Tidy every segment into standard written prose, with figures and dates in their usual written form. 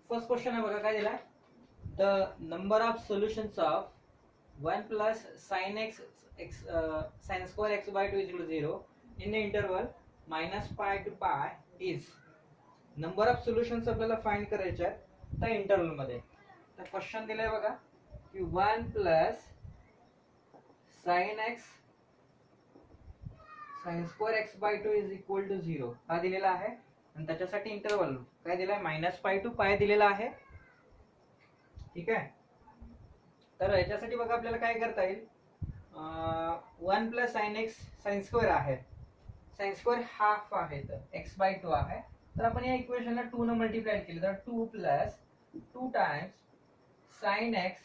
First question आहे बघा, काय दिलाय? The number of solutions of 1 plus sine x x sine square x by 2 is equal to 0 in the interval minus pi to pi is. Number of solutions आपल्याला find करायचे आहेत त्या interval मध्ये. तर क्वेश्चन दिलाय बघा की 1 plus sine x sine square x by 2 is equal to 0 हा दिलेला आहे आणि त्याच्यासाठी इंटरवल काय दिलाय? मायनस पाय टू पाय दिलेला आहे. ठीक आहे. तर याच्यासाठी बघा आपल्याला काय करता येईल, 1 plus sine x sine square आहे, साइन स्क्वेअर हाफ आहे तर एक्स बाय 2 आहे. तर आपण या इक्वेशनला 2 न मल्टिप्लाय केलं तर 2 plus 2 times sine x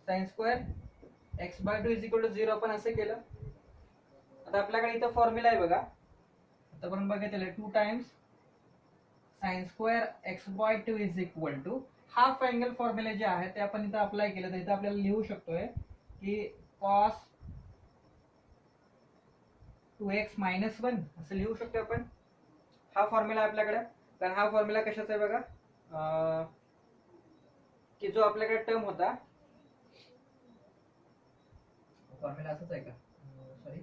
sine square x by 2 is equal to 0 आपण असं केलं. आता आपल्याकडे इथं फॉर्म्युला आहे बघा, आता आपण बघितलेलं 2 times sine square x by 2 is equal to half angle formula जे आहे ते आपण इथं अप्लाय केलं तर इथं आपल्याला लिहू शकतोय की cos 2x मायनस 1 असं लिहू शकतो आपण. हा फॉर्म्युला आपल्याकडे, कारण हा फॉर्म्युला कशाचा आहे बघा, की जो आपल्याकडे टर्म होता फॉर्म्युला असाच आहे का, sorry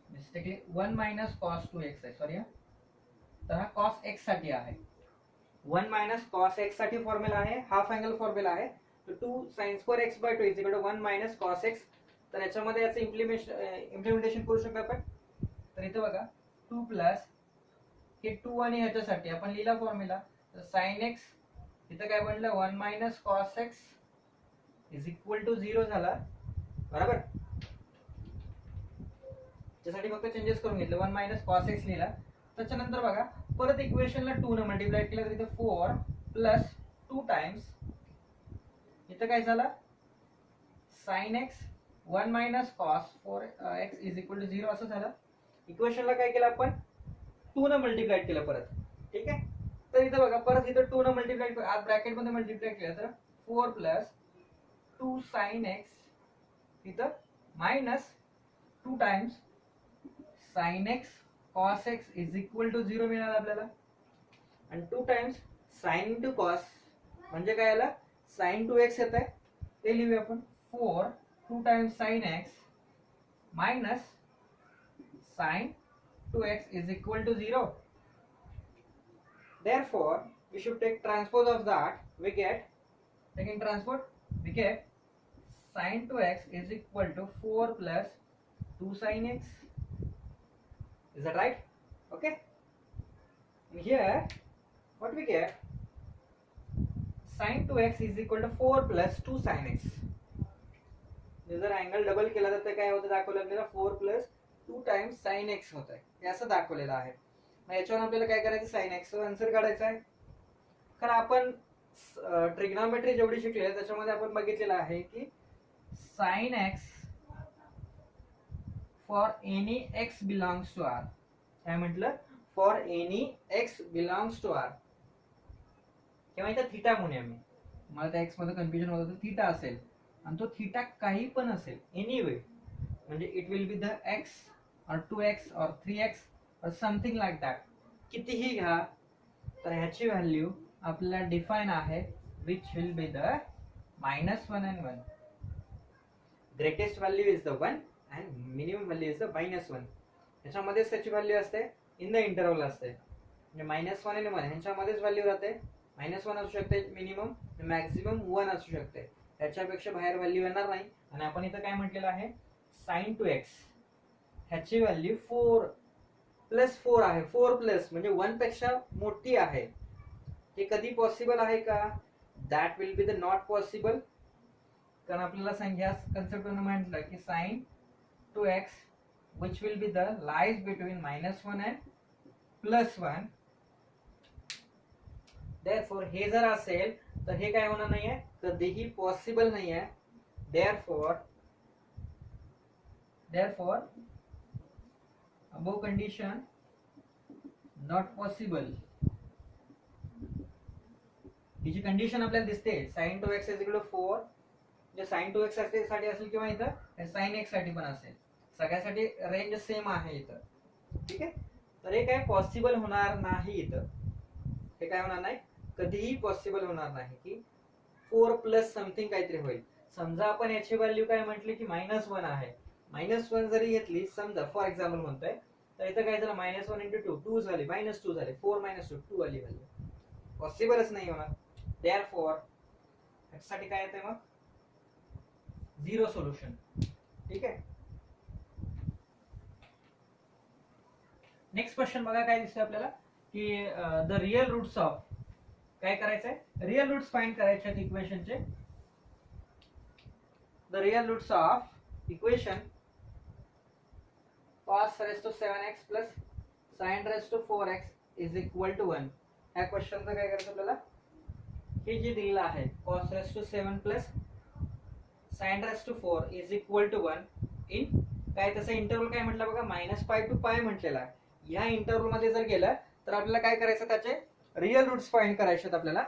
mistakenly 1 minus cos 2x आहे, सॉरी. तर हा cos x साठी आहे, 1 मायनस cos x साठी फॉर्म्युला आहे, हाफ अँगल फॉर्म्युला आहे. तर 2 sin square x by 2 is equal to 1 minus cos x. तर याच्यामध्ये याचं इम्प्लिमेंटेशन करू शकतो आपण. तर इथे बघा 2 प्लस हे 2 आणि ह्याच्यासाठी आपण लिहिला फॉर्म्युला, तर sin x इथं काय बनलं 1 minus cos x is equal to 0 झाला, बरोबर. त्यासाठी फक्त चेंजेस करून घेतले, 1 मायनस cos x लिहिला. त्याच्यानंतर बघा परत इक्वेशनला 2 ने मल्टिप्लाय केलं तर इथे 4 प्लस 2 टाइम्स इथं काय झालं sin x 1 minus cos 4x is equal to 0 असं झालं. इक्वेशनला काय केलं आपण 2 ने मल्टिप्लाय केलं परत. ठीक आहे. तर इथं बघा परत इथं 2 ने मल्टिप्लाय आत ब्रॅकेट मध्ये मल्टिप्लाय केलं तर 4 प्लस 2 sin x इथं minus 2 times sin x cos x is equal to 0 मिळालं आपल्याला. आणि 2 टाइम्स sin इंटू cos म्हणजे काय आलं, sin 2x येत आहे, ते लिहूया आपण. 4 2 times sin x minus sin 2x is equal to 0. Therefore, we should take transpose of that. We get, taking transpose, we get sin 2x is equal to 4 plus 2 sin x. Is that right? Okay. And here, what we get? Sin 2x is equal to 4 plus 2 sin x. जर angle double केला तर काय होतं दाखवलं आपल्याला 4 plus 2 times sin x होत आहे, हे असं दाखवलेलं आहे. मग याच्यावर आपल्याला काय करायचं, sin x चा आन्सर काढायचा आहे. कारण आपण ट्रिग्नोमेट्री जेवढी शिकले त्याच्यामध्ये आपण बघितलेलं आहे की sin x for any x belongs to r. काय म्हटलं, for any x belongs to r किंवा इथं थीटा म्हणूया मी, मला त्या x मध्ये कन्फ्युजन होतं, तर थीटा असेल आणि तो थीटा काही पण असेल एनीवे, म्हणजे it will be the x और 2x और 3x और समथिंग लाईक दॅट, कितीही घ्या. तर ह्याची व्हॅल्यू आपल्याला डिफाइन आहे which will be the -1 and 1. Greatest value is the 1 and minimum value is the -1. ह्याच्यामध्येच त्याची व्हॅल्यू असते, इन द इंटरवल असते, म्हणजे -1 आणि 1 ह्यांच्यामध्येच व्हॅल्यू राहते. -1 असू शकते मिनिमम, मॅक्सिमम 1 असू शकते, त्याच्यापेक्षा बाहेर व्हॅल्यू येणार नाही. आणि आपण इथं काय म्हटलेलं आहे, sin 2x ह्याची व्हॅल्यू 4 प्लस 4 आहे, 4 प्लस म्हणजे 1 पेक्षा मोठी आहे. हे कधी पॉसिबल आहे का, that will be the not possible. कारण आपल्याला संख्या कन्सेप्ट म्हटलं की sin 2x which will be the lies between -1 and +1. Therefore हे जर असेल तर हे काय होणार नाहीये, कधीही पॉसिबल नाहीये. Therefore above condition not possible. ही जी कंडिशन आपल्याला दिसते sin 2x is equal to 4, जे sin 2x साठी असेल किंवा इथं sin x साठी पण असेल, सगळ्यासाठी रेंज सेम आहे इथं. ठीक आहे. तर हे काय पॉसिबल होणार नाही इथं, हे काय होणार नाही, कधीही पॉसिबल होणार नाही की 4 प्लस समथिंग काहीतरी होईल. समजा आपण याची व्हॅल्यू काय म्हटली की -1 आहे, -1 जरी घेतली समजा फॉर एक्झाम्पल म्हणतोय, तर इथं काय झालं -1 इंटू 2 झाली, -2 झाले, 4 - 2 आली व्हॅल्यू, पॉसिबलच नाही होणार. देअरफॉर याच्यासाठी काय येतंय मग झिरो सोल्युशन. ठीक आहे. नेक्स्ट क्वेश्चन बघा काय दिसतंय आपल्याला की द रिअल रूट्स ऑफ, काय करायचंय, रिअल रूट्स फाइंड करायचे आहेत इक्वेशनचे. The real roots of equation cos raised to 7x plus sin raised to 4x is equal to 1. ह्या क्वेश्चनचं काय करायचं आपल्याला, हे जे दिलेलं आहे cos raised to 7 plus sin raised to 4 is equal to 1 in काय, त्याचा इंटरवल काय म्हटलं बघा -π to π म्हटलेला आहे. ह्या इंटरवल मध्ये जर गेलं तर आपल्याला काय करायचं, त्याचे रिअल रूट्स फाइंड करायचे आहेत आपल्याला.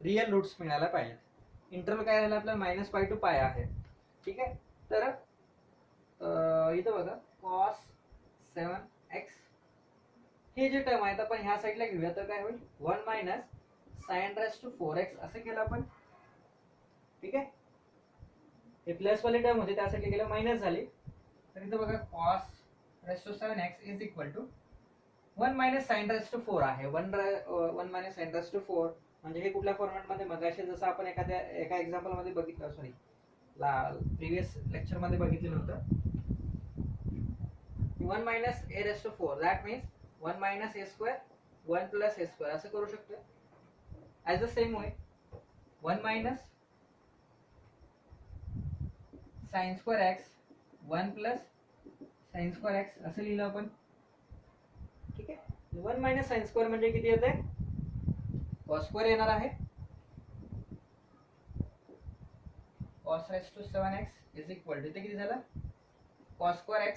रिअल रूट्स मिळायला पाहिजे. इंटरवल काय राहिला आपल्याला -π to π आहे. ठीक आहे. तर इथं बघा cos 7x हे जे टर्म आहेत आपण ह्या साईडला घेऊया, तर काय होईल 1 - sin raised to 4x असं केलं आपण. ठीक आहे. हे प्लस वाले टर्म होते त्यासाठी गेलं मायनस झाली, तर इथं बघा cos raised to 7x is equal to 1 - sin raised to 4 आहे. 1 - sin raised to 4 म्हणजे हे कुठल्या फॉर्मॅट मध्ये, मगाशी जसं आपण एका एक्झाम्पल मध्ये बघितलं, सॉरी प्रिव्हियस लेक्चर मध्ये बघितलेलं होतं, 1 - a raised to 4 that means 1 - a square 1 + a square असं करू शकतो. As the same way 1 - sin square x 1 + sin square x असं लिहिलं आपण. ठीक आहे. 1 - sin स्क्वेअर म्हणजे किती येते, cos स्क्वेअर येणार आहे. cos raised to 7x is equal to, इथे किती झालं cos स्क्वेअर x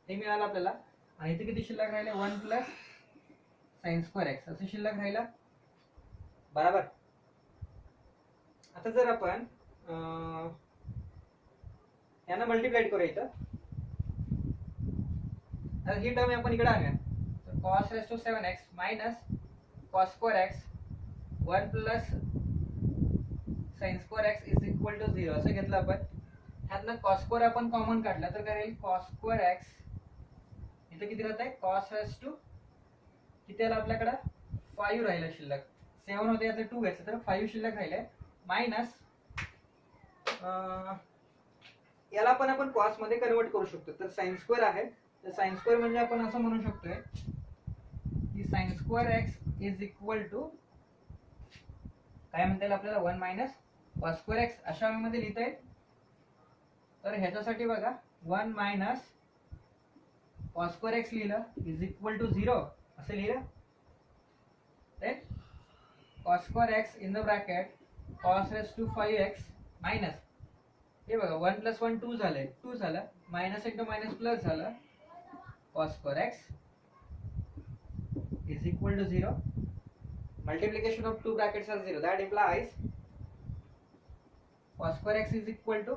हे मिळालं आपल्याला, आणि इथे किती शिल्लक राहिले 1 + sin स्क्वेअर x असं शिल्लक राहिला. बरोबर. आता जर आपण यांना मल्टिप्लाइड करूया इथं, तर ही टर्म आपण इकडे आणूया, तर cos raised to 7x - cos square x 1 + sin square x is equal to 0 असं घेतलं आपण. ह्यातनं cos स्क्वेअर आपण कॉमन काढला तर काय राहील cos स्क्वेअर x, इथे किती राहत आहे cos raised to किती आला आपल्याकडे 5 राहिला शिल्लक, 7 होते याचं 2 घेतलं तर 5 शिल्लक राहिले, मायनस याला पण आपण cos मध्ये कन्वर्ट करू शकतो. तर sin स्क्वेअर आहे, तर sin स्क्वेअर म्हणजे आपण असं म्हणू शकतोय की sin square x is equal to काय म्हणता येईल आपल्याला 1 - cos स्क्वेअर x अशा मध्ये लिहिता येईल. तर ह्याच्यासाठी बघा 1 - cos स्क्वेअर x लिहिलं इज इक्वल टू 0 असं लिहिलं. Right. cos square x in the bracket cos raised to 5x minus हे बघा 1 + 1 2 झाले, 2 झालं, मायनस इंटू मायनस प्लस झालं, cos square x is equal to 0. Multiplication of two brackets are 0. That implies cos square x is equal to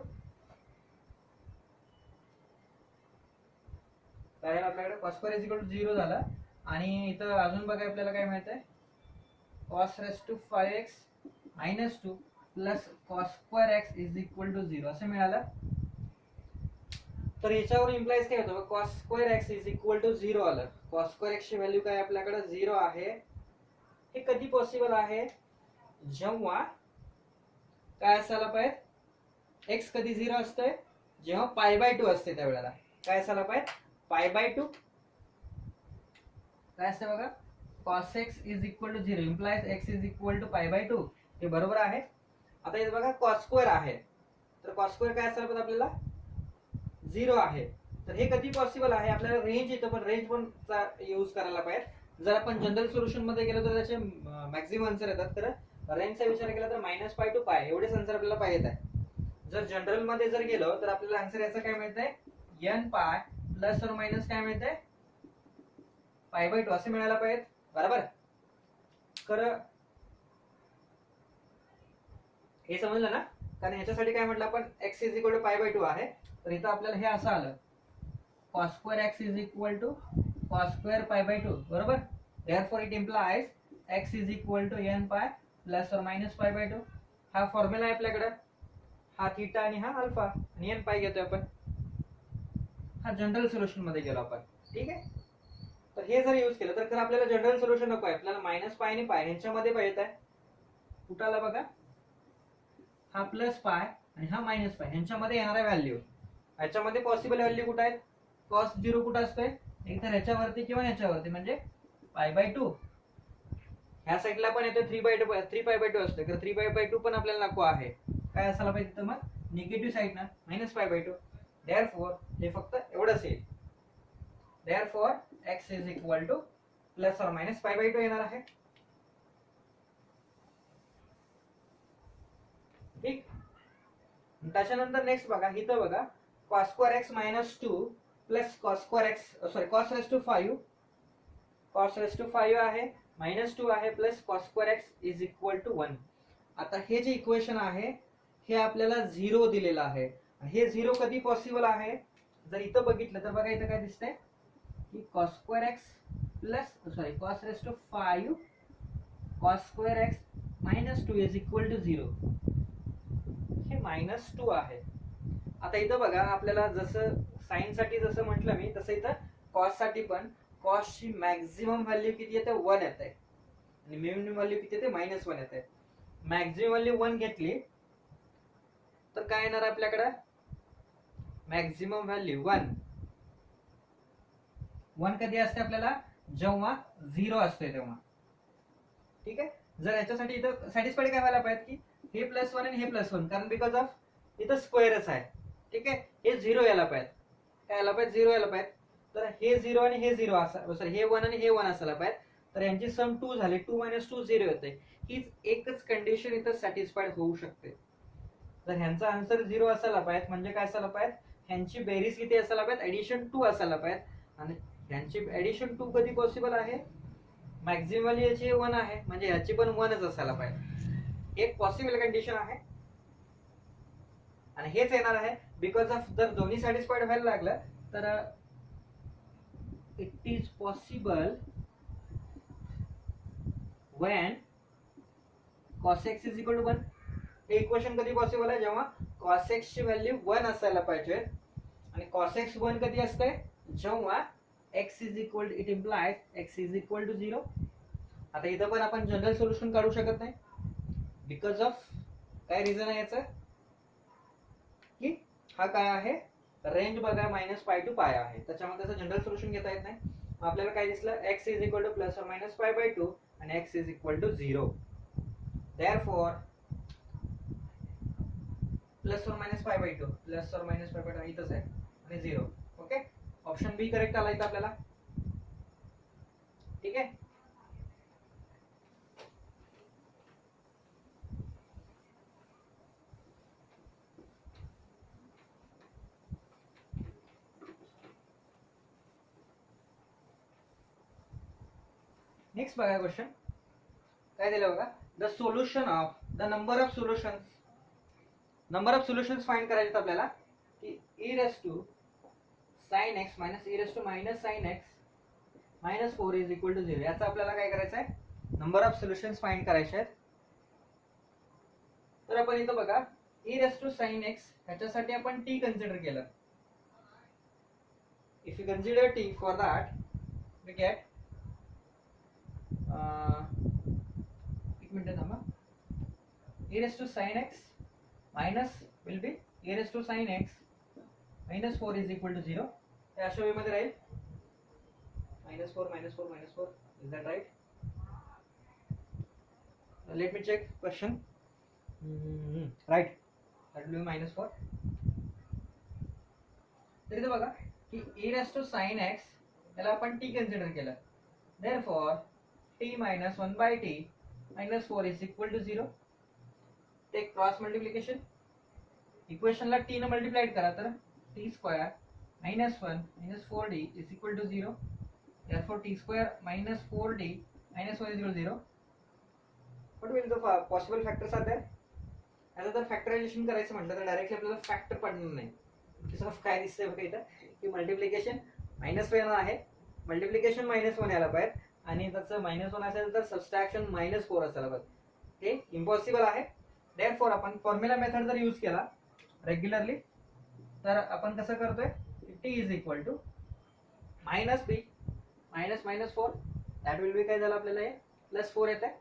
काय आपल्याकडे cos square is equal to 0 झाला, आणि इथं अजून बघा आपल्याला काय मिळतंय cos raised to 5x - 2 plus cos square x is equal to 0 असं मिळालं. तर याच्यावर इम्प्लाइज काय होतं, cos square x is equal to 0 आलं. cos square x ची व्हॅल्यू काय आपल्याकडे 0 आहे. हे कधी पॉसिबल आहे, जेव्हा काय असायला पाहिजे, x कधी 0 असतंय, जेव्हा π/2 असते त्यावेळेला काय असायला पाहिजे π/2. काय असते बघा cos x is equal to 0 implies x is equal to π/2. हे बरोबर आहे. आता इथे बघा cos स्क्वेअर आहे, तर cos स्क्वेअर काय असायला पाहिजे आपल्याला 0 आहे. तर हे कधी पॉसिबल आहे, आपल्याला रेंज येतं पण रेंज पण यूज करायला पाहिजे. जर आपण जनरल सोल्युशन मध्ये गेलो तर त्याचे मॅक्सिमम आन्सर येतात, तर रेंजचा विचार केला तर -π to π एवढेच आन्सर आपल्याला पाहिजे आहे. जर जनरल मध्ये जर गेलो तर आपल्याला आन्सर याचा काय मिळतंय n π प्लस और मायनस काय मिळतंय π/2 असे मिळायला पाहिजे. बरोबर. खरं हे समजलं ना, कारण ह्याच्यासाठी काय म्हटलं आपण x इज इक्वल टू π/2 आहे, तर इथं आपल्याला हे असं आलं cos square x is equal to cos square π/2. बरोबर. Therefore it implies x is equal to n pi plus और मायनस पाय बाय 2. हा फॉर्म्युला आहे आपल्याकडे, हा थीटा आणि हा अल्फा आणि एन पाय घेतोय आपण. हा जनरल सोल्युशन मध्ये गेलो आपण. ठीक आहे, तर हे जर यूज केलं तर आपल्याला जनरल सोल्युशन नको आहे, आपल्याला मायनस पाय आणि पाय यांच्यामध्ये पाहिजे आहे. कुठं आला बघा, हा प्लस पाय आणि हा मायनस पाय यांच्यामध्ये येणारा व्हॅल्यू. ह्याच्यामध्ये पॉसिबल व्हॅल्यू कुठं आहेत, कॉस 0 कुठं असतोय, एकतर ह्याच्यावरती किंवा ह्याच्यावरती, म्हणजे पाय बाय 2. ह्या साईडला पण येतो 3 पाय बाय 2 असतोय, तर 3 पाय बाय 2 पण आपल्याला नको आहे. काय असायला पाहिजे तर मग निगेटिव्ह साईड ना मायनस पाय बाय 2. देअरफॉर हे फक्त एवढंच येईल. Therefore x is equal to plus और मायनस पाय बाय 2 येणार आहे. ठीक, त्याच्यानंतर नेक्स्ट बघा, इथं बघा cos square x minus 2 plus cos square x sorry cos raise to 5, cos raise to 5 आहे, मायनस 2 आहे, plus cos square x is equal to 1. आता हे जे इक्वेशन आहे हे आपल्याला 0 दिलेलं आहे. हे 0 कधी पॉसिबल आहे, जर इथं बघितलं तर बघा इथं काय दिसतंय की cos square x plus sorry cos raise to 5 cos square x minus 2 is equal to 0. हे मायनस 2 आहे. आता इथं बघा आपल्याला जसं साइन साठी जसं म्हटलं मी, तसं इथं कॉस साठी पण कॉस ची मॅक्झिमम व्हॅल्यू किती येते, 1 येते आणि मिनिमम व्हॅल्यू किती येते, -1 येते. मॅक्झिमम व्हॅल्यू 1 घेतली तर काय येणार आपल्याकडे, मॅक्झिमम व्हॅल्यू 1 कधी असते आपल्याला, जेव्हा 0 असते तेव्हा. ठीक आहे, जर याच्यासाठी इथं सॅटिस्फाईड काय व्हायला पाहिजे की हे +1 आणि हे +1, कारण बिकॉज ऑफ इथं स्क्वेअरच आहे. ठीक आहे, हे 0 यायला पाहिजे, काय यायला पाहिजे, 0 यायला पाहिजे. तर हे 0 आणि हे 0 असा सॉरी हे 1 आणि हे 1 असायला पाहिजे. तर यांची सम 2 झाली, 2 - 2 0 येते. हीच एकच कंडिशन इथं सॅटिस्फाईड होऊ शकते. जर ह्यांचा आन्सर 0 असायला पाहिजे, म्हणजे काय असायला पाहिजे, ह्यांची बेरीज किती असायला पाहिजे, ऍडिशन 2 असायला पाहिजे. आणि ह्यांची ऍडिशन 2 कधी पॉसिबल आहे, मॅक्झिमम व्हॅल्यू याची 1 आहे, म्हणजे याची पण 1च असायला पाहिजे. एक पॉसिबल कंडिशन आहे आणि हेच येणार आहे. बिकॉज ऑफ जर दोन्ही सॅटिस्फाईड व्हायला लागलं तर it is possible when cos x is equal to 1. हे इक्वेशन कधी पॉसिबल आहे, जेव्हा cos x ची व्हॅल्यू 1 असायला पाहिजे. आणि cos x 1 कधी असते, जेव्हा x is equal it implies x is equal to 0. आता इथं पण आपण जनरल सोल्युशन काढू शकत नाही, बिकॉज ऑफ काय रिझन आहे याचं, की हा काय आहे, रेंज बघा -π to π आहे, त्याच्यामध्ये त्याचं जनरल सोल्युशन घेता येत नाही. आपल्याला काय दिसलं, x is equal to plus और मायनस π बाय 2 आणि x is equal to 0. Therefore plus और मायनस π बाय 2 प्लस और मायनस π बाय 2 इथंच आहे आणि 0. ओके, ऑप्शन बी करेक्ट आला इथं आपल्याला. ठीक आहे, नेक्स्ट बघा क्वेश्चन काय दिलं बघा, the solution of the number of solutions find करायचे आपल्याला, की e raise to sin x minus e raise to minus sin x minus 4 is equal to 0. याचा आपल्याला काय करायचं आहे, नंबर ऑफ सोल्युशन्स फाइंड करायचे आहेत. तर आपण इथं बघा e raise to sin x ह्याच्यासाठी आपण t कन्सिडर केलं. If you consider t for that we get एक मिनिट थांबा, e raise to sin x minus will be e raise to sin x minus 4 is equal to 0. हे अशा way मध्ये राहील, -4 -4 is that right. Let me check question. Right, that will be -4. तर इथे बघा की e raise to sin x याला आपण t कन्सिडर केलं. Therefore t minus 1 by t minus 4 is equal to 0. Take cross multiplication, इक्वेशनला t ने multiplied करा तर t square minus 1 minus 4d is equal to 0. Therefore t square minus 4d minus 1 is equal to 0. What will the possible factors are there? आता जर factorisation करायचं म्हटलं तर directly आपल्याला फॅक्टर पडणार नाही. बिकॉज ऑफ काय दिसतंय बघा इथं, की मल्टिप्लिकेशन -1 येणार आहे, मल्टिप्लिकेशन -1 यायला पाहिजे, आणि त्याचं -1 असेल तर सबस्ट्रॅक्शन -4 असायला पाहिजे. हे इम्पॉसिबल आहे. देअरफॉर आपण फॉर्म्युला मेथड जर यूज केला रेग्युलरली तर आपण कसं करतोय, t is equal to -b -4 that will be काय झालं आपल्याला हे +4 येत आहे,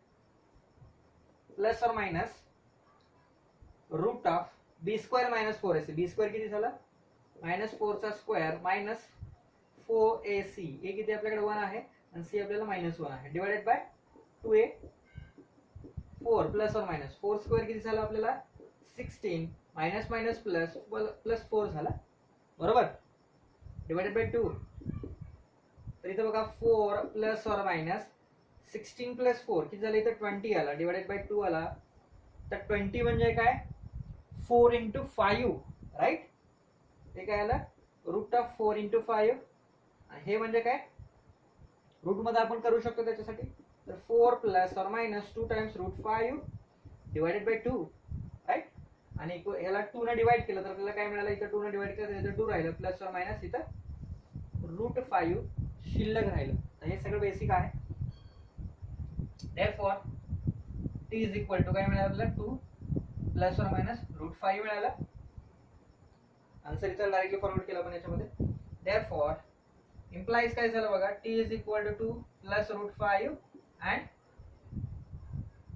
plus or minus route of b² -4ac. b² किती झालं -4 चा स्क्वेअर मायनस 4ac. ए किती आपल्याकडे 1 आहे आणि सी आपल्याला -1 आहे, divided by 2a 4 plus or minus 4² किती झालं आपल्याला 16 मायनस मायनस प्लस प्लस 4 झाला बरोबर, डिवाइडेड बाय 2. तर इथं बघा 4 प्लस और मायनस 16 प्लस 4 किती झालं इथं 20 आला, डिवाइडेड बाय 2 आला. तर 20 म्हणजे काय 4 × 5 राईट. हे काय आलं रूट ऑफ 4 × 5. हे म्हणजे काय रूट मध्ये आपण करू शकतो त्याच्यासाठी. तर 4 प्लस और minus 2 times √5 divided by 2 right. आणि याला 2 ने डिवाइड केलं तर आपल्याला काय मिळालं, इथं 2 ने डिवाइड केलं तर इथं 2 राहिलं, प्लस और मायनस इथं √5 शिल्लक राहिलं. तर हे सगळं बेसिक आहे. Therefore t is equal to काय मिळालं आपल्याला 2 प्लस और मायनस √5 मिळाला. आन्सर इथं डायरेक्टली फॉरवर्ड केला पण याच्यामध्ये. देअरफॉर इम्प्लाइज काय झालं बघा, t is equal to 2 plus √5 and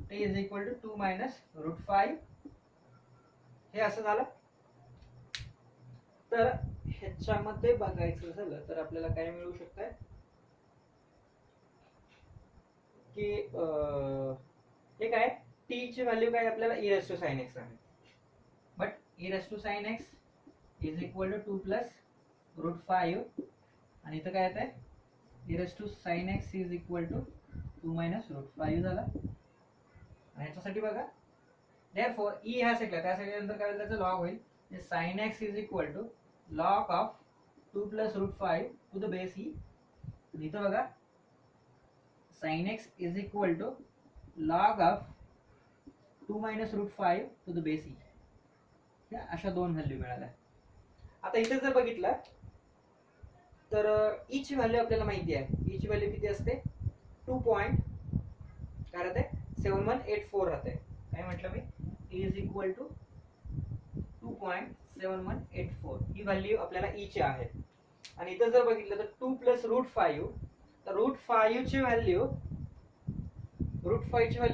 t is equal to 2 minus √5. हे असं झालं. तर ह्याच्यामध्ये बघायचं झालं तर आपल्याला काय मिळू शकतंय की हे काय टी ची व्हॅल्यू काय आपल्याला e⁻sin x आहे. But e⁻sin x is equal to 2 plus √5 आणि इथं काय येत आहे e⁻sin x is equal to 2 minus √5 झाला. आणि याच्यासाठी बघा देअरफॉर ई ह्या साईडला त्या साईडला नंतर काय त्याचं लॉग होईल, sin x is equal to log of 2 plus √5 to the base e. इथं बघा sin x is equal to log of 2 minus √5 to the base e. या अशा दोन व्हॅल्यू मिळाल्या. आता इथे जर बघितलं तर ई ची व्हॅल्यू आपल्याला माहिती आहे. ई ची व्हॅल्यू किती असते 2 पॉइंट काय राहते 7184 राहते. काय म्हटलं मी ई इज इक्वल टू 2.7184 ही व्हॅल्यू आपल्याला ई ची आहे. आणि इथं जर बघितलं तर 2 प्लस √5 तर √5 ची व्हॅल्यू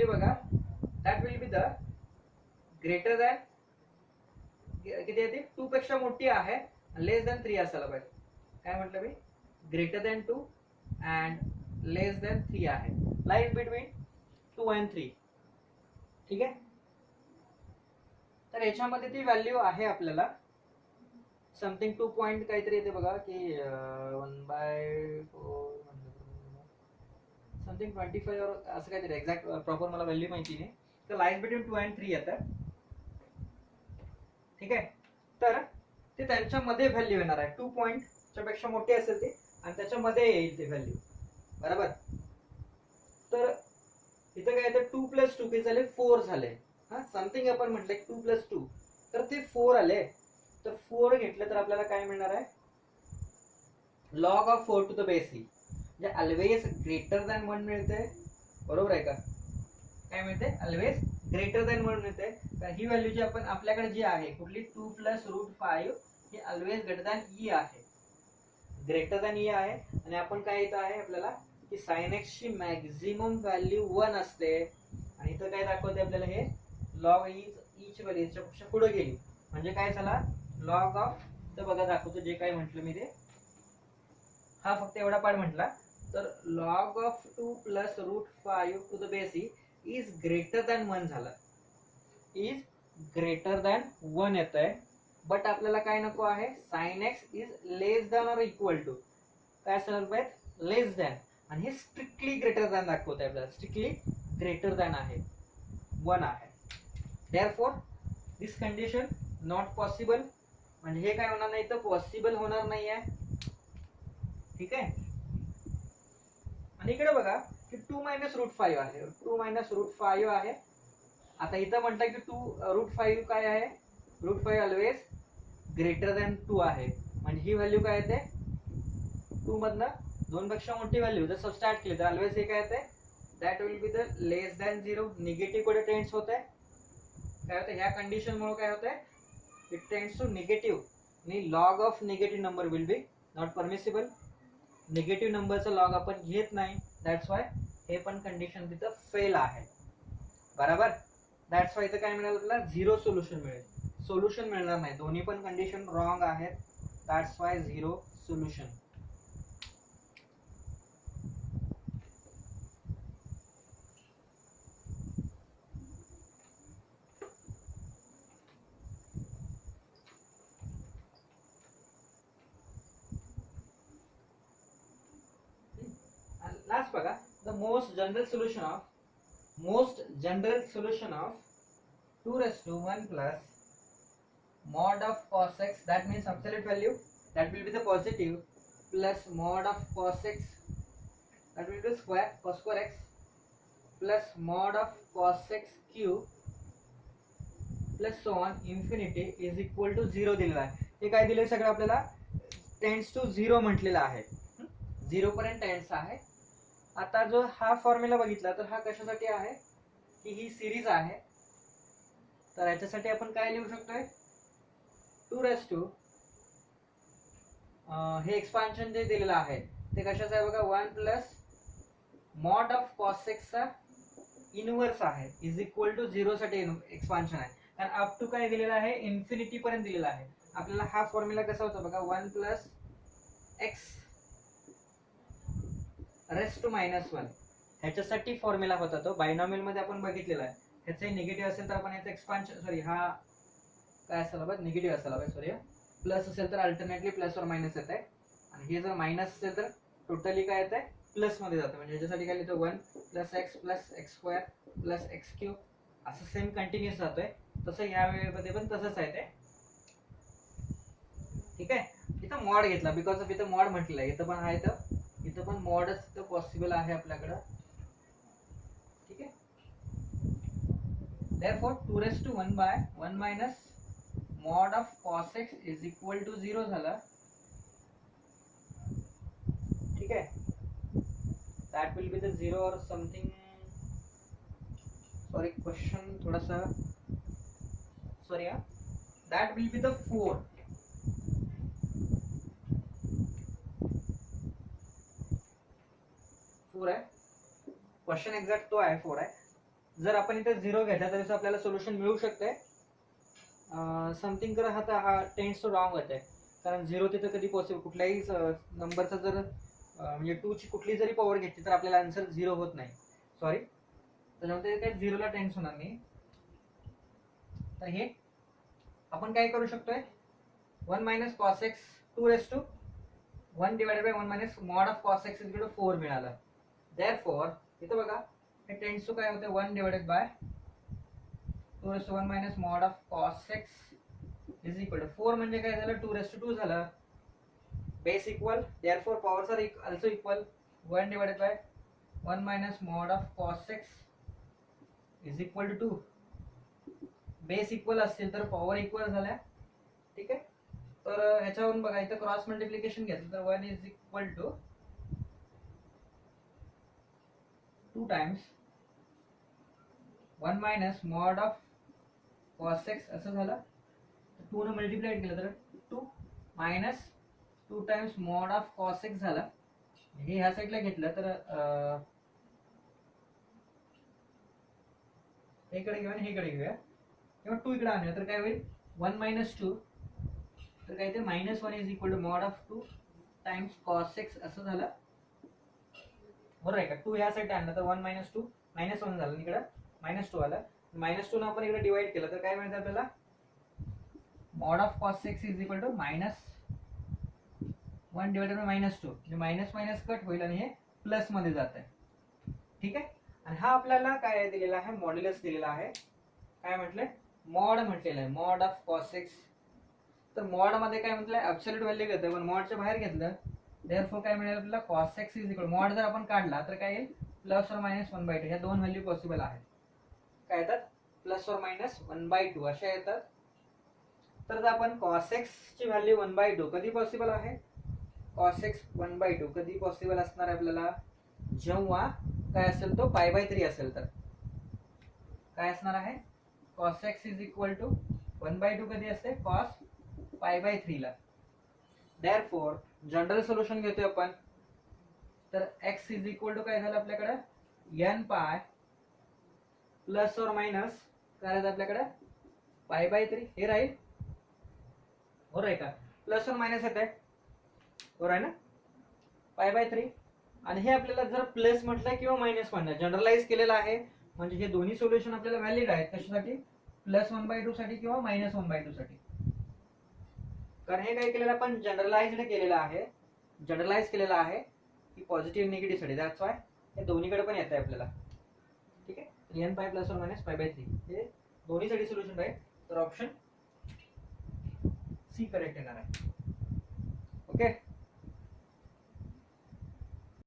बघा that will be the greater than किती येते 2 पेक्षा मोठी आहे, लेस दॅन 3 असायला पाहिजे. काय म्हटलं मी greater than 2 and less than 3 आहे, लाईन बिटवीन 2 and 3. ठीक आहे. तर याच्यामध्ये ती व्हॅल्यू आहे आपल्याला समथिंग 2 पॉइंट काहीतरी येते बघा की 1/4 समथिंग 25 और असं काहीतरी एक्झॅक्ट प्रॉपर मला व्हॅल्यू माहिती नाही. तर लाईन बिटवीन 2 and 3 येतं. ठीक आहे. तर ते त्यांच्यामध्ये व्हॅल्यू येणार आहे 2 पॉइंटच्या पेक्षा मोठी असेल ते आणि त्याच्यामध्ये येईल ते व्हॅल्यू बरोबर. तर इथं काय येतं 2 + 2 किती झाले 4 झाले. समथिंग आपण म्हटलं 2 + 2 तर ते 4 आले. तर 4 घेतलं तर आपल्याला काय मिळणार आहे log of 4 to the base e. म्हणजे ऑलवेज ग्रेटर दॅन 1 मिळते बरोबर आहे का. काय मिळते ऑलवेज ग्रेटर दॅन 1 मिळते. तर ही व्हॅल्यू जी आपण आपल्याकडे जी आहे कुठली 2 प्लस √5 ही ऑलवेज ग्रेटर दॅन ई आहे, ग्रेटर दॅन ई आहे. आणि आपण काय येत आहे आपल्याला की sin x ची मॅक्झिमम व्हॅल्यू 1 असते. आणि इथं काय दाखवते आपल्याला हे log ई ची व्हॅल्यू याच्यापेक्षा पुढे गेली म्हणजे काय झाला log ऑफ. तर बघा दाखवतो जे काय म्हटलं मी ते हा फक्त एवढा पार्ट म्हटला. तर log of 2 plus √5 to the base e is greater than 1 झाला, इज ग्रेटर दॅन 1 येत आहे. बट आपल्याला काय नको आहे sin x is less than और इक्वल टू काय असणार पाहिजे लेस दॅन. आणि हे स्ट्रिक्टली ग्रेटर दॅन दाखवत आहे आपल्याला, स्ट्रिक्टली ग्रेटर दॅन आहे 1 आहे. Therefore this condition not possible. म्हणजे हे काय होणार नाही तर पॉसिबल होणार नाही आहे. ठीक आहे. आणि इकडे बघा की 2 मायनस √5 आहे, 2 मायनस √5 आहे. आता इथं म्हटलं की 2 √5 काय आहे √5 ऑलवेज ग्रेटर दॅन 2 आहे. म्हणजे ही व्हॅल्यू काय येते 2 मधनं 2 पेक्षा मोठी व्हॅल्यू जर सबस्ट्रॅक्ट केली तर ऑलवेज हे काय येते, that will be the less than 0. Negative कडे टेंड्स होत आहे. काय होतं ह्या कंडिशन मुळे काय होतंय, इट टेंड्स टू निगेटिव्ह आणि log of negative number will be not permissible. Negative नंबरचा लॉग आपण घेत नाही, दॅट्स वाय हे पण कंडिशन तिथं फेल आहे. बरोबर. दॅट्स वाय इथं काय मिळेल आपल्याला, 0 सोल्युशन मिळेल. सोल्युशन मिळणार नाही, दोन्ही पण कंडिशन रॉंग आहेत. That's why 0 solution. लास्ट बघा, the most general solution of 2^1 plus mod of cos x, that means absolute value, that will be the positive, plus mod of cos x, that will be the square cos square x, plus mod of cos x cube plus so on infinity is equal to 0 दिलेला आहे. हे काय दिले सगळं आपल्याला, tends to 0 म्हटलेलं आहे, 0 पर्यंत टेंड्स आहे. आता जो हा फॉर्म्युला बघितला तर हा कशासाठी आहे की ही सिरीज आहे, तर याच्यासाठी आपण काय लिहू शकतोय, 2 हे एक्सपान्शन जे दिलेलं आहे ते कशाचं आहे बघा, 1 plus mod of cos x चा इनवर्स आहे इज इक्वल टू 0 साठी एक्सपान्शन आहे. कारण अप टू काय दिलेलं आहे, इन्फिनिटी पर्यंत दिलेला आहे. आपल्याला हा फॉर्म्युला कसा होता बघा, 1 प्लस एक्स रेस टू -1 ह्याच्यासाठी फॉर्म्युला होता तो. बायनॉमियल मध्ये आपण बघितलेला आहे, ह्याचे निगेटिव्ह असेल तर आपण याचं एक्सपान्शन, सॉरी हा काय असायला पाहिजे, निगेटिव्ह असायला पाहिजे, सॉरी प्लस असेल तर अल्टरनेटली प्लस और मायनस येत आहे, आणि हे जर मायनस असेल तर टोटली काय येत आहे, प्लस मध्ये जातं. म्हणजे ह्याच्यासाठी काय लिहितो, 1 plus x plus x square plus x cube, असं सेम कंटिन्युअस जातोय. तसं या वेळेमध्ये पण तसंच आहे ते. ठीक आहे, इथं मॉड घेतला बिकॉज ऑफ इथं मॉड म्हटलेलं आहे, इथं पण आहे तर इथं पण मॉडच पॉसिबल आहे आपल्याकडं. ठीक आहे, therefore 2^1 by 1 minus mod of cos x is equal to 0 झाला. ठीक आहे, that will be the 0 or something, sorry question थोड़ा सा, sorry yeah, that will be the 4. आहे क्वेश्चन, एक्झॅक्ट तो आहे 4 आहे. जर आपण इथे 0 घेतला तर आपल्याला सोल्युशन मिळू शकते. समथिंग कर हा टेंड्स टू रॉंग होत आहे, कारण 0 तिथे कधी पॉसिबल, कुठल्याही नंबरचा जर म्हणजे 2 ची कुठली जरी पॉवर घेतली तर आपल्याला आन्सर 0 होत नाही, सॉरी. त्याच्यामध्ये काही 0 ला टेंड्स होणार नाही. तर हे आपण काय करू शकतोय, 1 minus cos x 2^1 divided by 1 minus mod of cos x is equal to 4 मिळाला. Therefore इथं बघा हे टेंड्स टू काय होते, 1 divided by 2^1 minus mod of cos x is equal to 4 म्हणजे काय झालं, 2^2 झालं. Base equal, therefore powers are also equal. 1 divided by 1 minus mod of cos x is equal to 2. Base equal असतील तर power equal झाल्या. ठीक आहे, तर ह्याच्यावरून बघा इथं क्रॉस मल्टिप्लिकेशन घेतलं तर 1 is equal to 2 times 1 minus mod of cos x असं झालं. 2 ने मल्टिप्लाय केलं तर 2 minus 2 times mod of cos x झालं. हे ह्या साईडला घेतलं तर इकडे घेऊया आणि इकडे घेऊया, किंवा 2 इकडे आणूया तर काय होईल, 1 minus 2 तर काय ते -1 is equal to mod of 2 times cos x असं झालं. बरोबर आहे का. 2 ह्या साईड आणलं तर 1 minus 2 -1 झालं, इकडे -2 आलं. -2 न आपण इकडे डिवाइड केलं तर काय मिळतं आपल्याला, mod of cos x is equal to -1 divided by -2, म्हणजे मायनस मायनस कट होईल आणि हे प्लस मध्ये जात आहे. ठीक आहे, आणि हा आपल्याला काय दिलेला आहे, मॉड्युलस दिलेला आहे. काय म्हटलंय, मॉड म्हटलेलं आहे, मॉड ऑफ cos x. तर मॉड मध्ये काय म्हटलंय, ॲब्सोल्यूट व्हॅल्यू घेतलं पण मॉडच्या बाहेर घेतलं, देअरफॉर काय मिळेल आपल्याला, cos x is equal, mod जर आपण काढला तर काय येईल, +or-1/2. ह्या दोन व्हॅल्यू पॉसिबल आहेत. काय येतात, +or-1/2 अशा येतात. तर आपण cos x ची व्हॅल्यू 1/2 कधी पॉसिबल आहे, cos x 1/2 कधी पॉसिबल असणार आहे आपल्याला, जेव्हा काय असेल तो π/3 असेल तर काय असणार आहे, cos x is equal to 1/2 कधी असते, cos π/3 ला. देअरफॉर जनरल सोल्युशन घेतोय आपण, तर x इज इक्वल टू काय झालं आपल्याकडे, n पाय प्लस और मायनस काय राहतं आपल्याकडे, π/3 हे राहील. बरोबर आहे का, प्लस और मायनस येत आहे, बरोबर आहे ना, π/3. आणि हे आपल्याला जर प्लस म्हटलं किंवा मायनस म्हटलं, जनरलाइज केलेलं आहे, म्हणजे हे दोन्ही सोल्युशन आपल्याला व्हॅलिड आहेत कशासाठी, प्लस 1/2 साठी किंवा मायनस 1/2 साठी. कारण हे काय केलेलं आपण जनरलाइज्ड केलेलं आहे, जनरलाइज केलेलं आहे की पॉझिटिव्ह निगेटिव्ह साठी, दॅट्स वाय हे दोन्हीकडे पण येत आहे आपल्याला. ठीक आहे, n पाय प्लस और मायनस π/3 हे दोन्हीसाठी सोल्युशन आहे, तर ऑप्शन सी करेक्ट येणार आहे. ओके.